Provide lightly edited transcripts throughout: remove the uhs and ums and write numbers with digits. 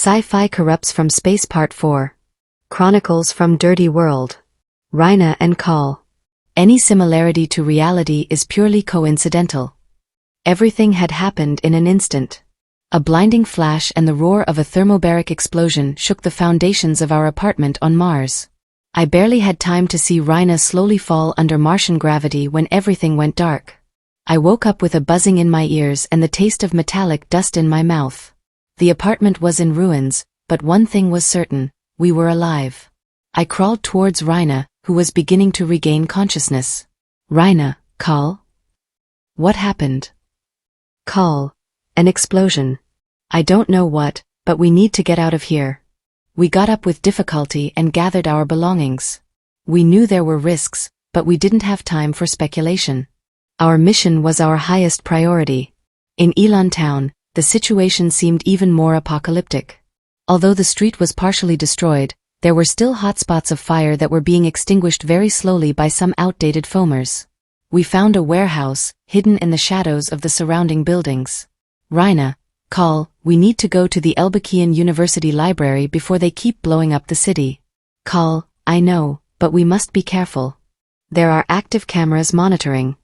Sci-Fi Corrupts from Space Part 4. Chronicles from Dirty World. Rhina and Call. Any similarity to reality is purely coincidental. Everything had happened in an instant. A blinding flash and the roar of a thermobaric explosion shook the foundations of our apartment on Mars. I barely had time to see Rhina slowly fall under Martian gravity when everything went dark. I woke up with a buzzing in my ears and the taste of metallic dust in my mouth. The apartment was in ruins, but one thing was certain: we were alive. I crawled towards Rhina, who was beginning to regain consciousness. Rhina, Call? What happened? Call. An explosion. I don't know what, but we need to get out of here. We got up with difficulty and gathered our belongings. We knew there were risks, but we didn't have time for speculation. Our mission was our highest priority. In Elon Town, the situation seemed even more apocalyptic. Although the street was partially destroyed, there were still hotspots of fire that were being extinguished very slowly by some outdated foamers. We found a warehouse, hidden in the shadows of the surrounding buildings. Rhina, Call, we need to go to the Elbakian University Library before they keep blowing up the city. Call, I know, but we must be careful. There are active cameras monitoring.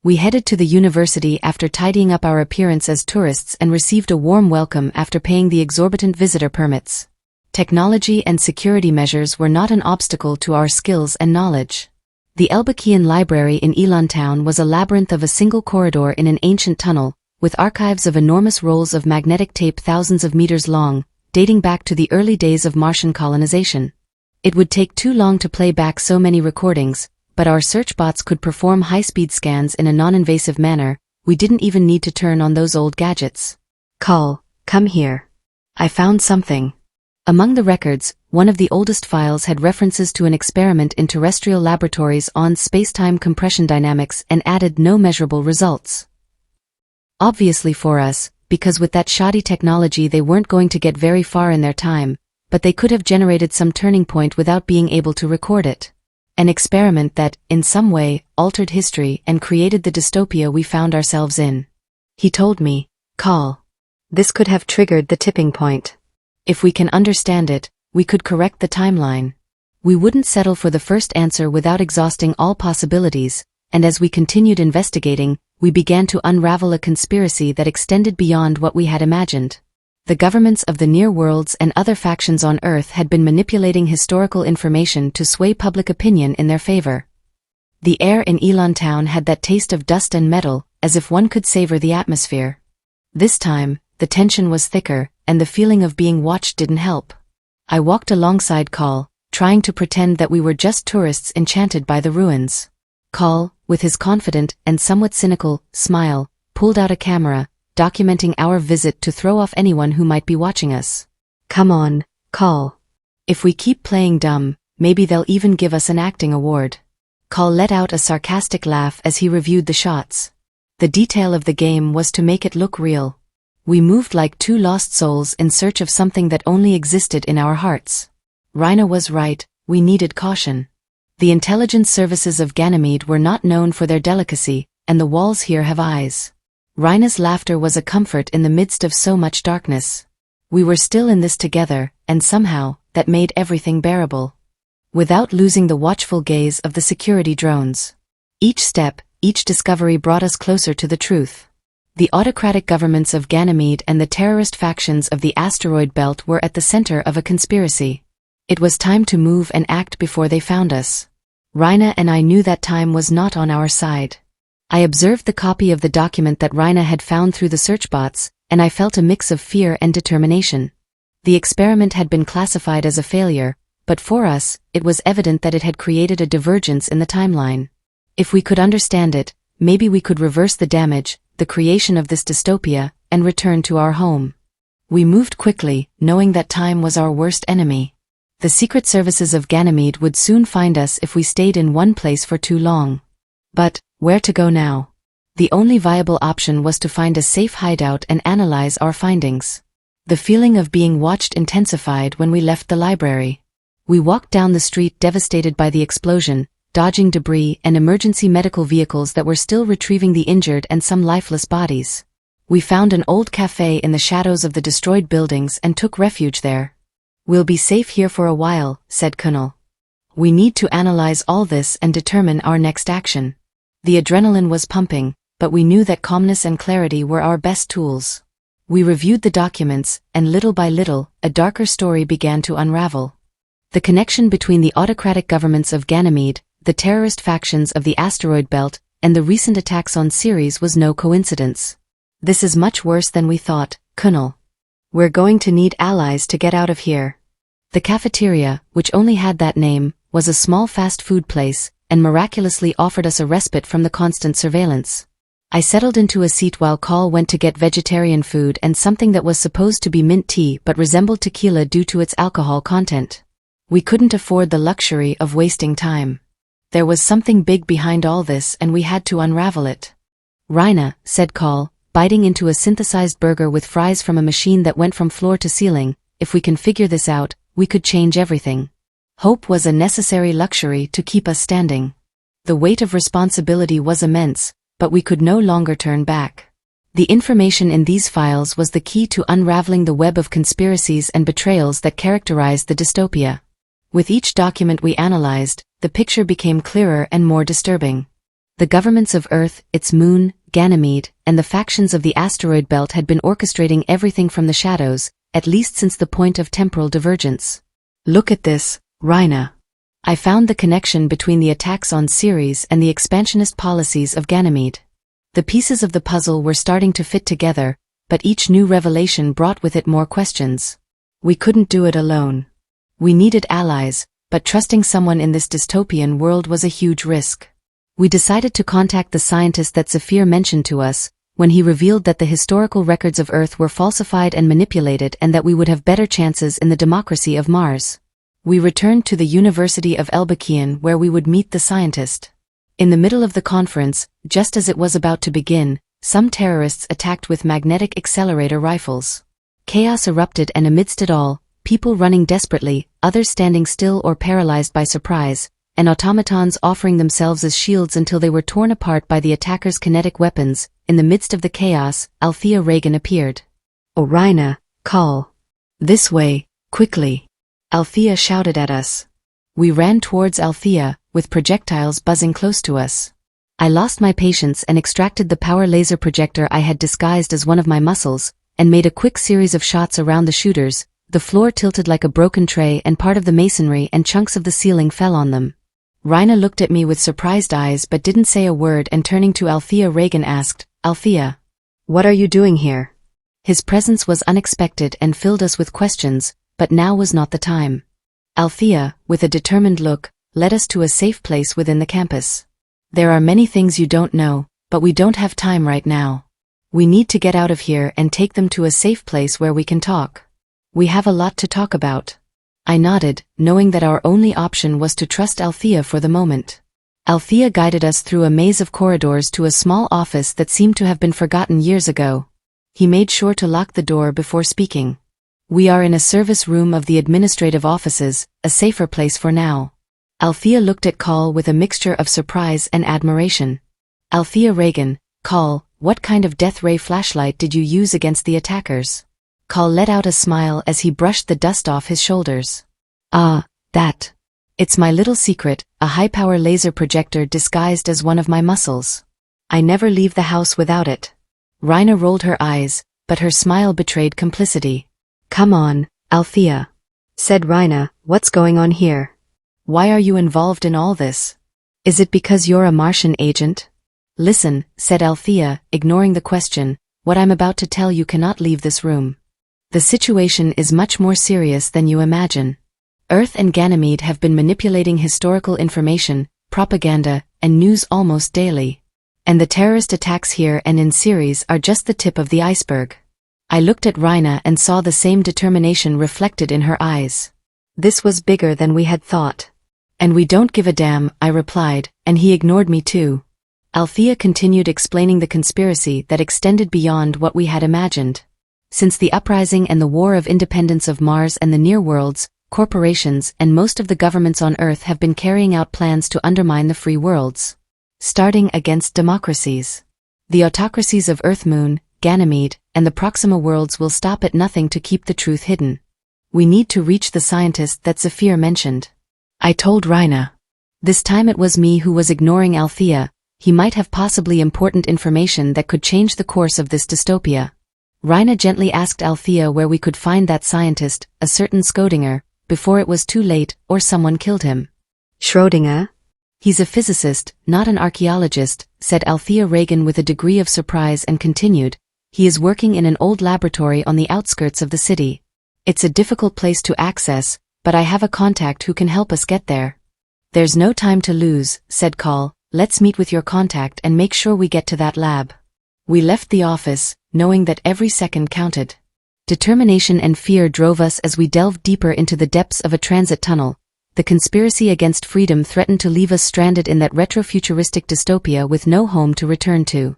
We headed to the university after tidying up our appearance as tourists and received a warm welcome after paying the exorbitant visitor permits. Technology and security measures were not an obstacle to our skills and knowledge. The Elbakian Library in Elon Town was a labyrinth of a single corridor in an ancient tunnel, with archives of enormous rolls of magnetic tape thousands of meters long, dating back to the early days of Martian colonization. It would take too long to play back so many recordings, but our search bots could perform high-speed scans in a non-invasive manner. We didn't even need to turn on those old gadgets. Call, come here. I found something. Among the records, one of the oldest files had references to an experiment in terrestrial laboratories on space-time compression dynamics and added no measurable results. Obviously for us, because with that shoddy technology they weren't going to get very far in their time, but they could have generated some turning point without being able to record it. An experiment that, in some way, altered history and created the dystopia we found ourselves in. He told me, Call. This could have triggered the tipping point. If we can understand it, we could correct the timeline. We wouldn't settle for the first answer without exhausting all possibilities, and as we continued investigating, we began to unravel a conspiracy that extended beyond what we had imagined. The governments of the near worlds and other factions on Earth had been manipulating historical information to sway public opinion in their favor. The air in Elon Town had that taste of dust and metal, as if one could savor the atmosphere. This time, the tension was thicker, and the feeling of being watched didn't help. I walked alongside Call, trying to pretend that we were just tourists enchanted by the ruins. Call, with his confident and somewhat cynical smile, pulled out a camera, documenting our visit to throw off anyone who might be watching us. Come on, Call. If we keep playing dumb, maybe they'll even give us an acting award. Call let out a sarcastic laugh as he reviewed the shots. The detail of the game was to make it look real. We moved like two lost souls in search of something that only existed in our hearts. Rhina was right, we needed caution. The intelligence services of Ganymede were not known for their delicacy, and the walls here have eyes. Rhina's laughter was a comfort in the midst of so much darkness. We were still in this together, and somehow, that made everything bearable. Without losing the watchful gaze of the security drones. Each step, each discovery brought us closer to the truth. The autocratic governments of Ganymede and the terrorist factions of the asteroid belt were at the center of a conspiracy. It was time to move and act before they found us. Rhina and I knew that time was not on our side. I observed the copy of the document that Rhina had found through the search bots, and I felt a mix of fear and determination. The experiment had been classified as a failure, but for us, it was evident that it had created a divergence in the timeline. If we could understand it, maybe we could reverse the damage, the creation of this dystopia, and return to our home. We moved quickly, knowing that time was our worst enemy. The secret services of Ganymede would soon find us if we stayed in one place for too long. But where to go now? The only viable option was to find a safe hideout and analyze our findings. The feeling of being watched intensified when we left the library. We walked down the street devastated by the explosion, dodging debris and emergency medical vehicles that were still retrieving the injured and some lifeless bodies. We found an old cafe in the shadows of the destroyed buildings and took refuge there. We'll be safe here for a while, said Kunal. We need to analyze all this and determine our next action. The adrenaline was pumping, but we knew that calmness and clarity were our best tools. We reviewed the documents, and little by little, a darker story began to unravel. The connection between the autocratic governments of Ganymede, the terrorist factions of the asteroid belt, and the recent attacks on Ceres was no coincidence. This is much worse than we thought, Kunal. We're going to need allies to get out of here. The cafeteria, which only had that name, was a small fast food place, and miraculously offered us a respite from the constant surveillance. I settled into a seat while Call went to get vegetarian food and something that was supposed to be mint tea but resembled tequila due to its alcohol content. We couldn't afford the luxury of wasting time. There was something big behind all this and we had to unravel it. Raina, said Call, biting into a synthesized burger with fries from a machine that went from floor to ceiling, if we can figure this out, we could change everything. Hope was a necessary luxury to keep us standing. The weight of responsibility was immense, but we could no longer turn back. The information in these files was the key to unraveling the web of conspiracies and betrayals that characterized the dystopia. With each document we analyzed, the picture became clearer and more disturbing. The governments of Earth, its moon, Ganymede, and the factions of the asteroid belt had been orchestrating everything from the shadows, at least since the point of temporal divergence. Look at this, Raina. I found the connection between the attacks on Ceres and the expansionist policies of Ganymede. The pieces of the puzzle were starting to fit together, but each new revelation brought with it more questions. We couldn't do it alone. We needed allies, but trusting someone in this dystopian world was a huge risk. We decided to contact the scientist that Zephyr mentioned to us, when he revealed that the historical records of Earth were falsified and manipulated and that we would have better chances in the democracy of Mars. We returned to the University of Elbakian where we would meet the scientist. In the middle of the conference, just as it was about to begin, some terrorists attacked with magnetic accelerator rifles. Chaos erupted and amidst it all, people running desperately, others standing still or paralyzed by surprise, and automatons offering themselves as shields until they were torn apart by the attackers' kinetic weapons. In the midst of the chaos, Althea Reagan appeared. "Oh, Raina, call. This way, quickly." Althea shouted at us. We ran towards Althea, with projectiles buzzing close to us. I lost my patience and extracted the power laser projector I had disguised as one of my muscles, and made a quick series of shots around the shooters. The floor tilted like a broken tray and part of the masonry and chunks of the ceiling fell on them. Raina looked at me with surprised eyes but didn't say a word, and turning to Althea Reagan asked, "Althea, what are you doing here?" His presence was unexpected and filled us with questions, but now was not the time. Althea, with a determined look, led us to a safe place within the campus. "There are many things you don't know, but we don't have time right now. We need to get out of here and take them to a safe place where we can talk. We have a lot to talk about." I nodded, knowing that our only option was to trust Althea for the moment. Althea guided us through a maze of corridors to a small office that seemed to have been forgotten years ago. He made sure to lock the door before speaking. "We are in a service room of the administrative offices, a safer place for now." Althea looked at Call with a mixture of surprise and admiration. "Althea Reagan, Call, what kind of death ray flashlight did you use against the attackers?" Call let out a smile as he brushed the dust off his shoulders. "Ah, that. It's my little secret, a high-power laser projector disguised as one of my muscles. I never leave the house without it." Raina rolled her eyes, but her smile betrayed complicity. "Come on, Althea," said Raina, "what's going on here? Why are you involved in all this? Is it because you're a Martian agent?" "Listen," said Althea, ignoring the question, "what I'm about to tell you cannot leave this room. The situation is much more serious than you imagine. Earth and Ganymede have been manipulating historical information, propaganda, and news almost daily. And the terrorist attacks here and in Ceres are just the tip of the iceberg." I looked at Raina and saw the same determination reflected in her eyes. This was bigger than we had thought. "And we don't give a damn," I replied, and he ignored me too. Althea continued explaining the conspiracy that extended beyond what we had imagined. Since the uprising and the war of independence of Mars and the near worlds, corporations and most of the governments on Earth have been carrying out plans to undermine the free worlds. Starting against democracies. The autocracies of Earth-Moon, Ganymede, and the Proxima worlds will stop at nothing to keep the truth hidden. We need to reach the scientist that Zephyr mentioned. I told Rhina. This time it was me who was ignoring Althea. He might have possibly important information that could change the course of this dystopia. Rhina gently asked Althea where we could find that scientist, a certain Schrödinger, before it was too late or someone killed him. Schrödinger? He's a physicist, not an archaeologist, said Althea Reagan with a degree of surprise and continued. He is working in an old laboratory on the outskirts of the city. It's a difficult place to access, but I have a contact who can help us get there. There's no time to lose, said Call. Let's meet with your contact and make sure we get to that lab. We left the office, knowing that every second counted. Determination and fear drove us as we delved deeper into the depths of a transit tunnel. The conspiracy against freedom threatened to leave us stranded in that retrofuturistic dystopia with no home to return to.